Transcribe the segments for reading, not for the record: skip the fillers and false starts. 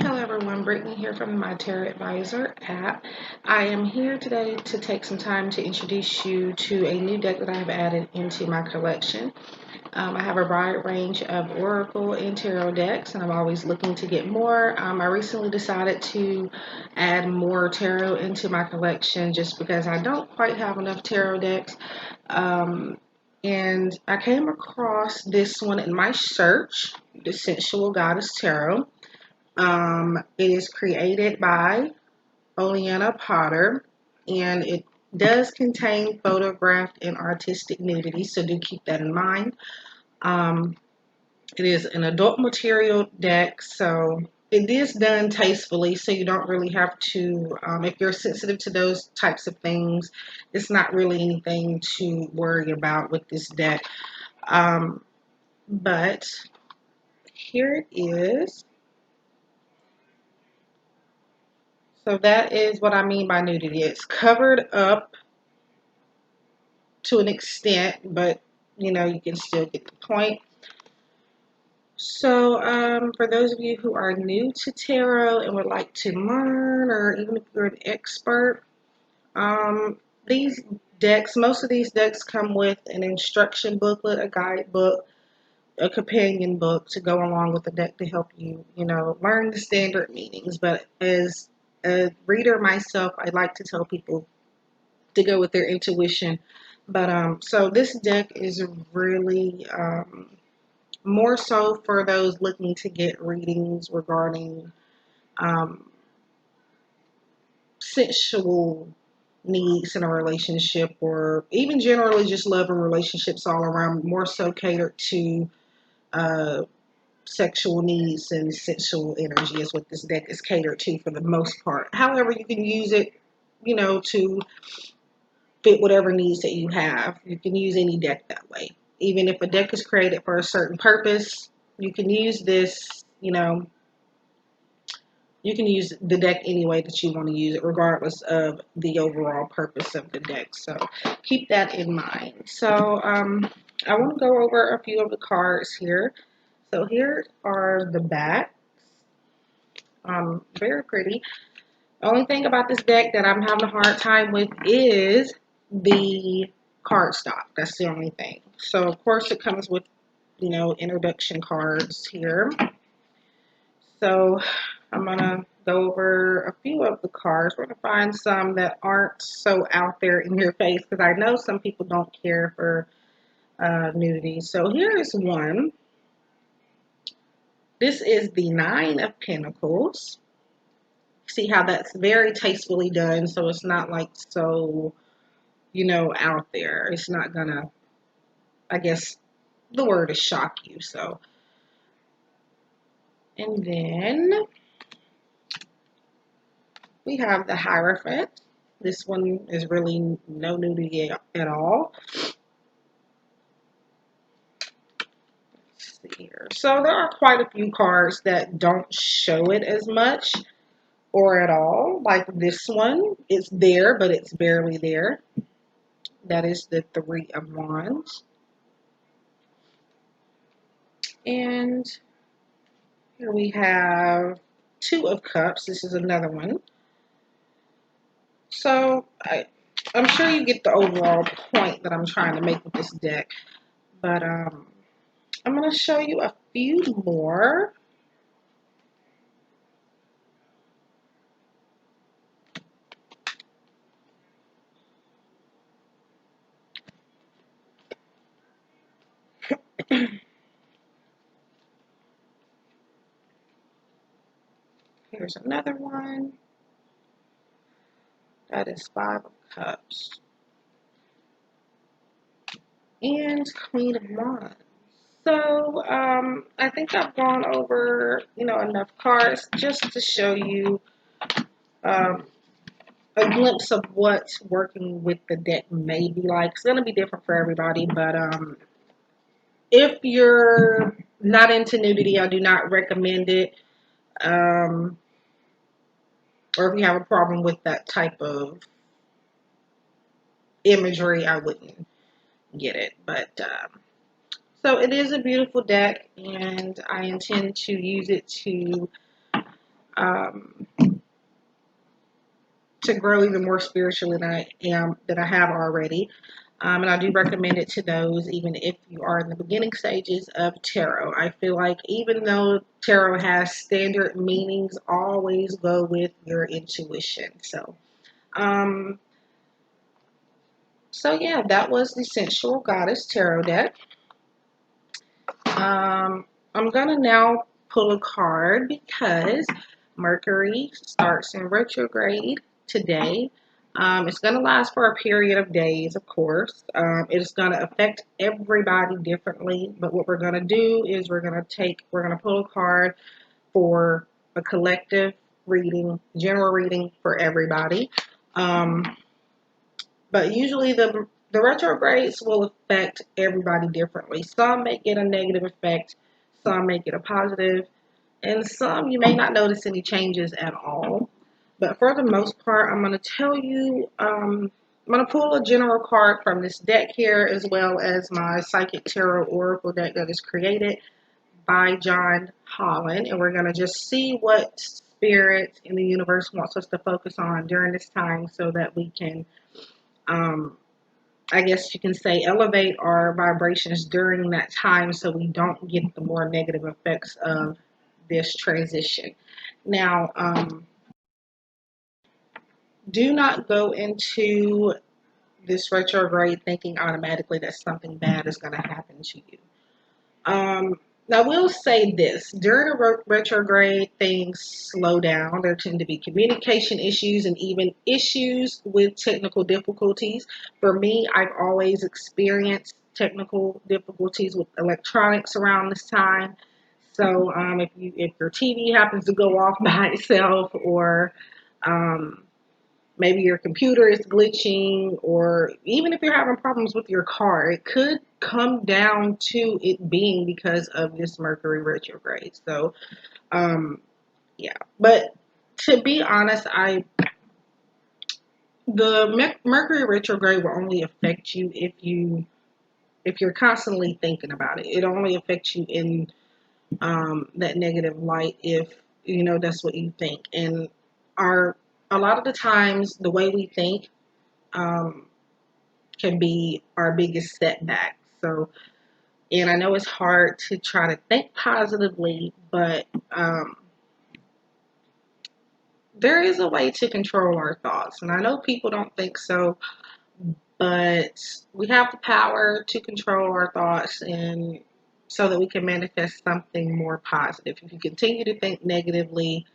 Hello everyone, Brittney here from my Tarot Advisor app. I am here today to take some time to introduce you to a new deck that I have added into my collection. I have a wide range of Oracle and Tarot decks, and I'm always looking to get more. I recently decided to add more Tarot into my collection just because I don't quite have enough Tarot decks. And I came across this one in my search, the Sensual Goddess Tarot. It is created by Oleana Potter, and it does contain photographed and artistic nudity, so do keep that in mind. It is an adult material deck, so it is done tastefully, so you don't really have to, if you're sensitive to those types of things, it's not really anything to worry about with this deck. But here it is. So that is what I mean by nudity. It's covered up to an extent, but you know, you can still get the point. So for those of you who are new to tarot and would like to learn, or even if you're an expert, these decks, most of these decks come with an instruction booklet, a guidebook, a companion book to go along with the deck to help you, learn the standard meanings. But as a reader myself, I like to tell people to go with their intuition. But so this deck is really more so for those looking to get readings regarding sensual needs in a relationship, or even generally just love and relationships all around, more so catered to sexual needs and sensual energy is what this deck is catered to for the most part. However, you can use it, to fit whatever needs that you have. You can use any deck that way. Even if a deck is created for a certain purpose, you can use this, you can use the deck any way that you want to use it, regardless of the overall purpose of the deck. So keep that in mind. So I want to go over a few of the cards here. So here are the backs. Very pretty. The only thing about this deck that I'm having a hard time with is the cardstock. That's the only thing. So of course it comes with, introduction cards here. So I'm going to go over a few of the cards. We're going to find some that aren't so out there in your face, because I know some people don't care for nudity. So here is one. This is the Nine of Pentacles. See how that's very tastefully done, so it's not like so, out there. It's not gonna, I guess the word is shock you. So, and then we have the Hierophant. This one is really no nudity at all. Let's see here. So there are quite a few cards that don't show it as much or at all. Like this one, it's there, but it's barely there. That is the Three of Wands. And here we have Two of Cups. This is another one. So I'm sure you get the overall point that I'm trying to make with this deck. But I'm going to show you a few more. Here's another one. That is Five of Cups. And Queen of Wands. So I think I've gone over, enough cards just to show you a glimpse of what working with the deck may be like. It's going to be different for everybody, but if you're not into nudity, I do not recommend it. Or if you have a problem with that type of imagery, I wouldn't get it. But so it is a beautiful deck, and I intend to use it to um, to grow even more spiritually than I have already. And I do recommend it to those, even if you are in the beginning stages of tarot. I feel like even though tarot has standard meanings, always go with your intuition. Um, so yeah, that was the Sensual Goddess Tarot deck. I'm gonna now pull a card because Mercury starts in retrograde today. It's gonna last for a period of days, of course. It's gonna affect everybody differently, but what we're gonna do is we're gonna pull a card for a collective reading, general reading for everybody. But usually the retrogrades will affect everybody differently. Some may get a negative effect, some may get a positive, and some you may not notice any changes at all. But for the most part, I'm going to tell you, I'm going to pull a general card from this deck here, as well as my Psychic Tarot Oracle deck that is created by John Holland. And we're going to just see what spirit in the universe wants us to focus on during this time so that we can I guess you can say, elevate our vibrations during that time so we don't get the more negative effects of this transition. Now, do not go into this retrograde thinking automatically that something bad is going to happen to you. I will say this, during a retrograde, things slow down. There tend to be communication issues and even issues with technical difficulties. For me, I've always experienced technical difficulties with electronics around this time. So if your TV happens to go off by itself, or um, maybe your computer is glitching, or even if you're having problems with your car, it could come down to it being because of this Mercury retrograde. So, yeah. But to be honest, the Mercury retrograde will only affect you if you're constantly thinking about it. It only affects you in that negative light if that's what you think. And our a lot of the times the way we think um, can be our biggest setback. So, and I know it's hard to try to think positively, but there is a way to control our thoughts. And I know people don't think so, but we have the power to control our thoughts and so that we can manifest something more positive. If you continue to think negatively,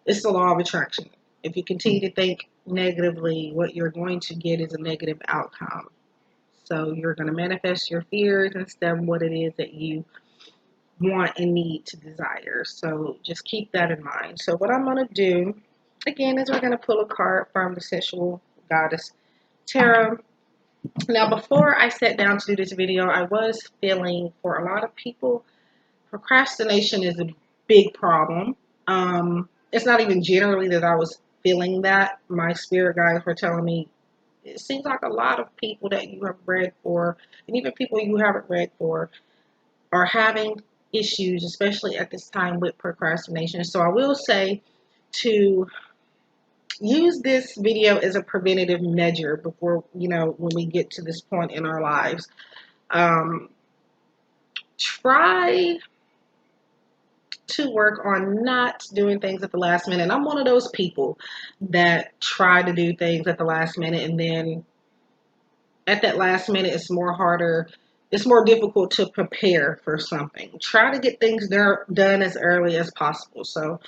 it's the law of attraction. If you continue to think negatively, what you're going to get is a negative outcome. So you're going to manifest your fears instead of what it is that you want and need to desire. So just keep that in mind. So what I'm going to do, again, is we're going to pull a card from the Sensual Goddess Tarot. Now, before I sat down to do this video, I was feeling, for a lot of people, procrastination is a big problem. It's not even generally that I was feeling that. My spirit guides were telling me it seems like a lot of people that you have read for, and even people you haven't read for, are having issues, especially at this time with procrastination. So I will say to use this video as a preventative measure before, when we get to this point in our lives. Try to work on not doing things at the last minute. And I'm one of those people that try to do things at the last minute, and then at that last minute it's more difficult to prepare for something. Try to get things done as early as possible. So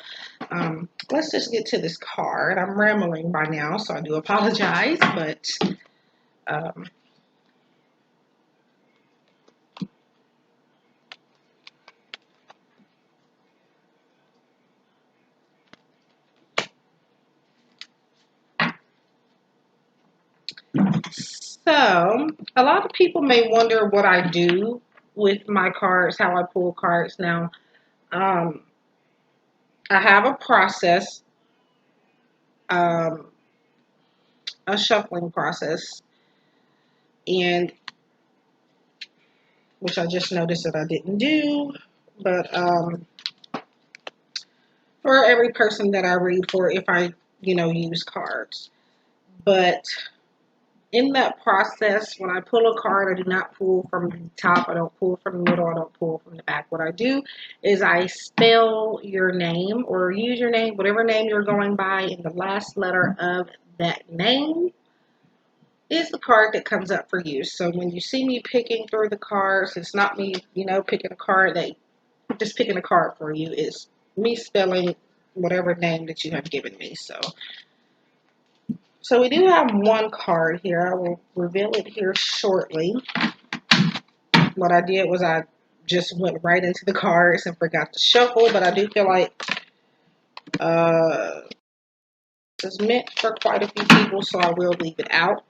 let's just get to this card. I'm rambling by now, so I do apologize, but um, so a lot of people may wonder what I do with my cards, how I pull cards. Now, um, I have a process, um, a shuffling process, and which I just noticed that I didn't do. But or every person that I read for if I, use cards. But in that process, when I pull a card, I do not pull from the top, I don't pull from the middle, I don't pull from the back. What I do is I spell your name or use your name, whatever name you're going by, in the last letter of that name is the card that comes up for you. So when you see me picking through the cards, it's not me, picking a card that just picking a card for you. It's me spelling whatever name that you have given me. So we do have one card here. I will reveal it here shortly. What I did was I just went right into the cards and forgot to shuffle, but I do feel like this is meant for quite a few people, so I will leave it out.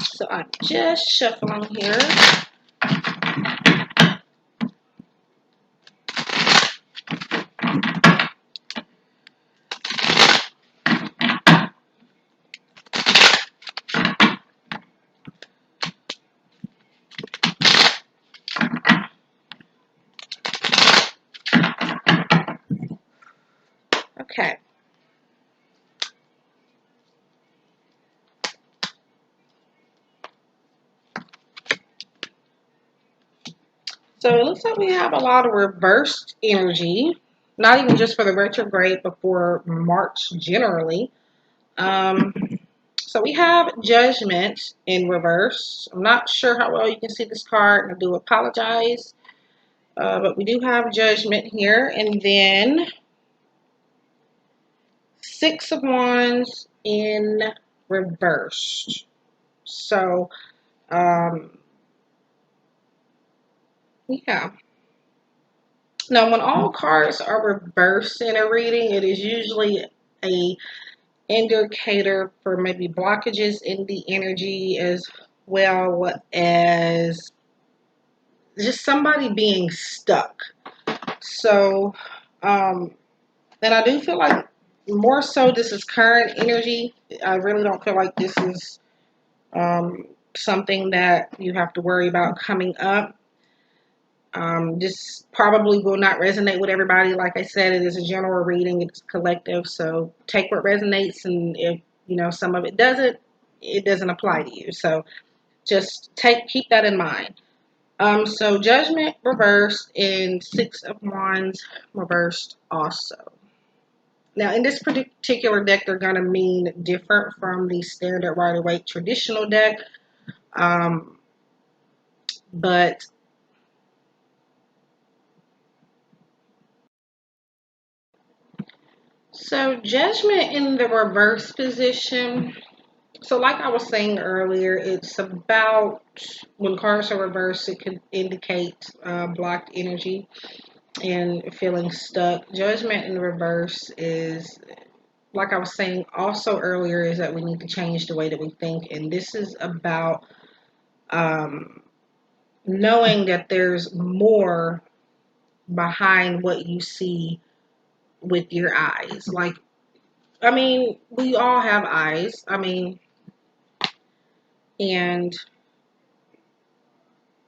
So I'm just shuffling here. Okay. So it looks like we have a lot of reversed energy, not even just for the retrograde, but for March generally. Um, so we have Judgment in reverse. I'm not sure how well you can see this card, and I do apologize. But we do have Judgment here, and then Six of Wands in reverse. So, yeah. Now, when all cards are reversed in a reading, it is usually a indicator for maybe blockages in the energy as well as just somebody being stuck. So, and I do feel like more so this is current energy. I really don't feel like this is something that you have to worry about coming up. This probably will not resonate with everybody. Like I said, it is a general reading. It's collective. So take what resonates, and if some of it doesn't, it doesn't apply to you. So just keep that in mind. So Judgment reversed and Six of Wands reversed also. Now, in this particular deck, they're going to mean different from the standard Rider-Waite traditional deck. But so Judgment in the reverse position. So like I was saying earlier, it's about when cards are reversed, it could indicate blocked energy and feeling stuck. Judgment in the reverse is, like I was saying also earlier, is that we need to change the way that we think. And this is about knowing that there's more behind what you see with your eyes. Like, I mean, we all have eyes.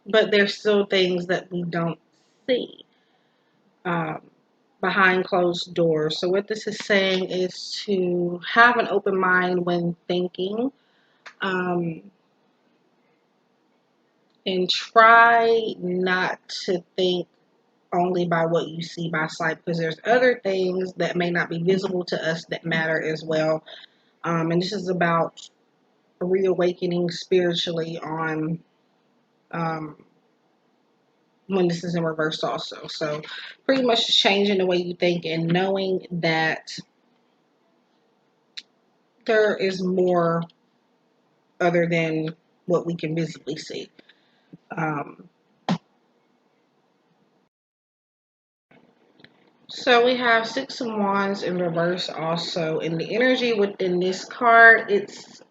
But there's still things that we don't see um, behind closed doors. So what this is saying is to have an open mind when thinking, um, and try not to think only by what you see by sight, because there's other things that may not be visible to us that matter as well. And this is about reawakening spiritually on when this is in reverse also. So pretty much changing the way you think and knowing that there is more other than what we can visibly see. Um, so we have Six of Wands in reverse also. And the energy within this card, it's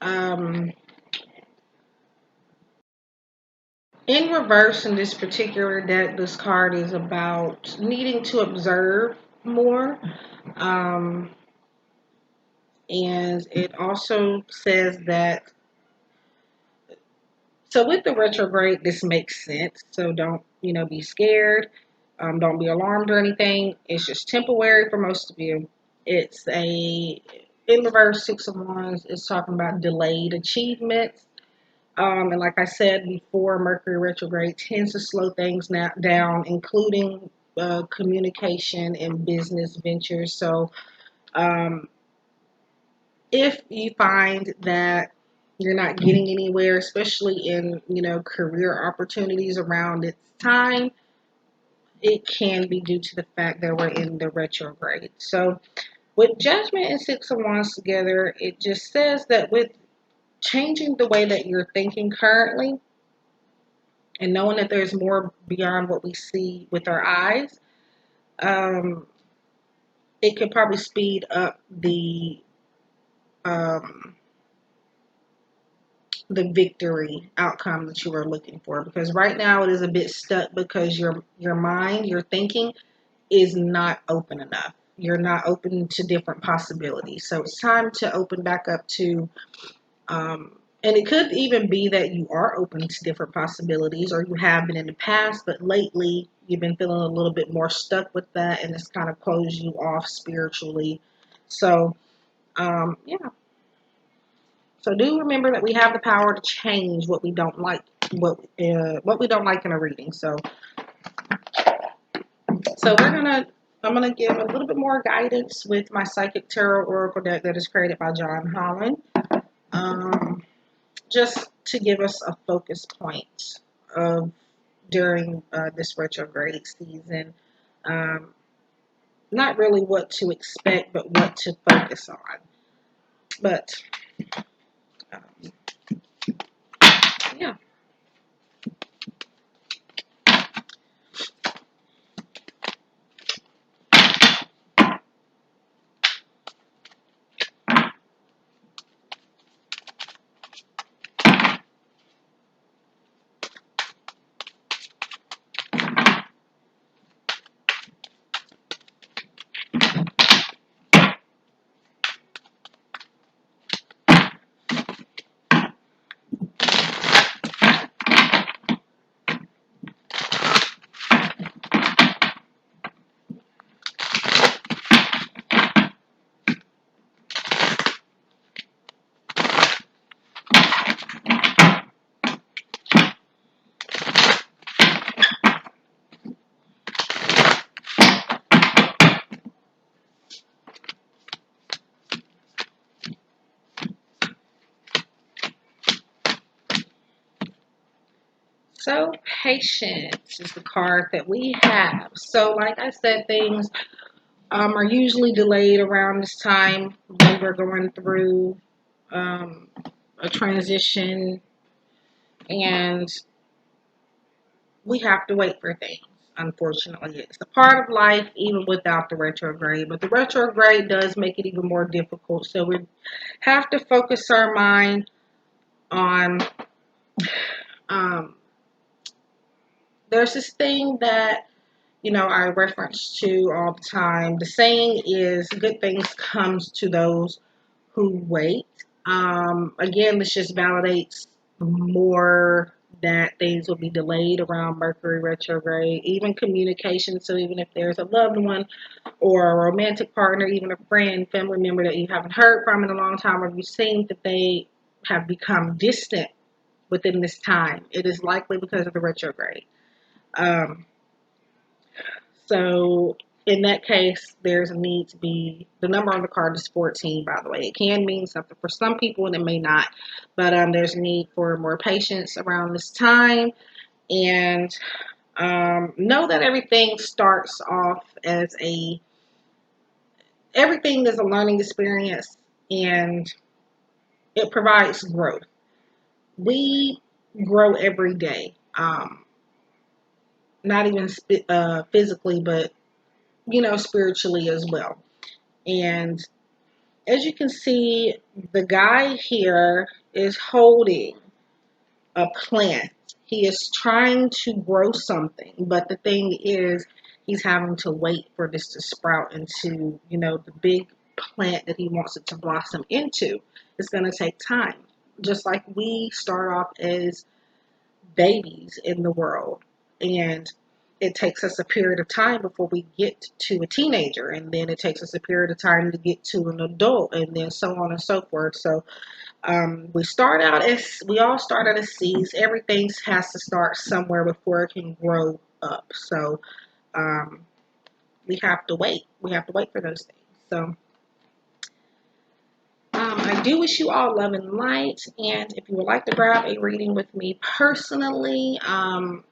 In reverse, in this particular deck, this card is about needing to observe more. Um, and it also says that, so with the retrograde, this makes sense. So don't, be scared. Don't be alarmed or anything. It's just temporary for most of you. It's in reverse, Six of Wands is talking about delayed achievements. And like I said before, Mercury retrograde tends to slow things down, including communication and business ventures. So um, if you find that you're not getting anywhere, especially in career opportunities around this time, it can be due to the fact that we're in the retrograde. So with Judgment and Six of Wands together, it just says that with changing the way that you're thinking currently, and knowing that there's more beyond what we see with our eyes, um, it could probably speed up um, the victory outcome that you were looking for. Because right now it is a bit stuck because your mind, your thinking, is not open enough. You're not open to different possibilities. So it's time to open back up to and it could even be that you are open to different possibilities, or you have been in the past, but lately you've been feeling a little bit more stuck with that, and it's kind of closed you off spiritually. So, yeah. So do remember that we have the power to change what we don't like, what we don't like in a reading. So I'm gonna give a little bit more guidance with my Psychic Tarot Oracle deck that is created by John Holland. Um, just to give us a focus point of during this retrograde season. Um, Not really what to expect, but what to focus on. But um, yeah. So patience is the card that we have. So like I said, things are usually delayed around this time when we're going through um, a transition, and we have to wait for things. Unfortunately, it's a part of life even without the retrograde, but the retrograde does make it even more difficult. So we have to focus our mind on um, there's this thing that I reference to all the time. The saying is good things comes to those who wait. Again, this just validates more that things will be delayed around Mercury retrograde, even communication. So even if there's a loved one or a romantic partner, even a friend, family member that you haven't heard from in a long time, or you've seen that they have become distant within this time, it is likely because of the retrograde. Um, so in that case, there's a need to be, the number on the card is 14, by the way. It can mean something for some people and it may not, but there's a need for more patience around this time. And know that everything is a learning experience, and it provides growth. We grow every day, not even physically, but spiritually as well. And as you can see, the guy here is holding a plant. He is trying to grow something, but the thing is, he's having to wait for this to sprout into, the big plant that he wants it to blossom into. It's going to take time. Just like we start off as babies in the world, and it takes us a period of time before we get to a teenager, and then it takes us a period of time to get to an adult, and then so on and so forth. So we all start out as seeds. Everything has to start somewhere before it can grow up. So um, we have to wait. We have to wait for those things. So I do wish you all love and light. And if you would like to grab a reading with me personally,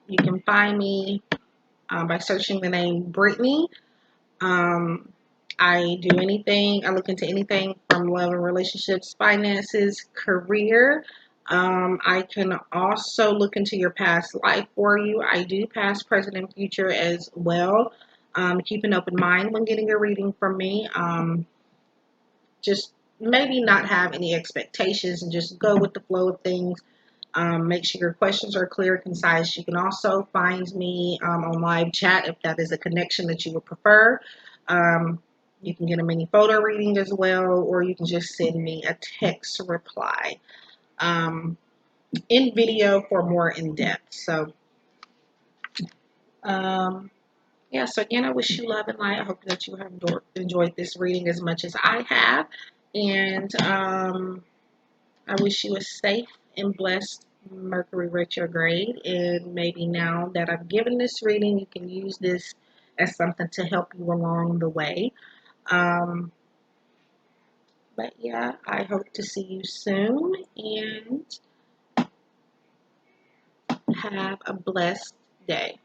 you can find me by searching the name Brittney. Um, I do anything, I look into anything from love and relationships, finances, career. I can also look into your past life for you. I do past, present, and future as well. Keep an open mind when getting a reading from me. Just maybe not have any expectations and just go with the flow of things. Make sure your questions are clear, concise. You can also find me on live chat if that is a connection that you would prefer. You can get a mini photo reading as well, or you can just send me a text reply in video for more in depth. So, yeah, so again, I wish you love and light. I hope that you have enjoyed this reading as much as I have. And I wish you a safe and blessed Mercury retrograde. And maybe now that I've given this reading, you can use this as something to help you along the way. Um, but yeah, I hope to see you soon and have a blessed day.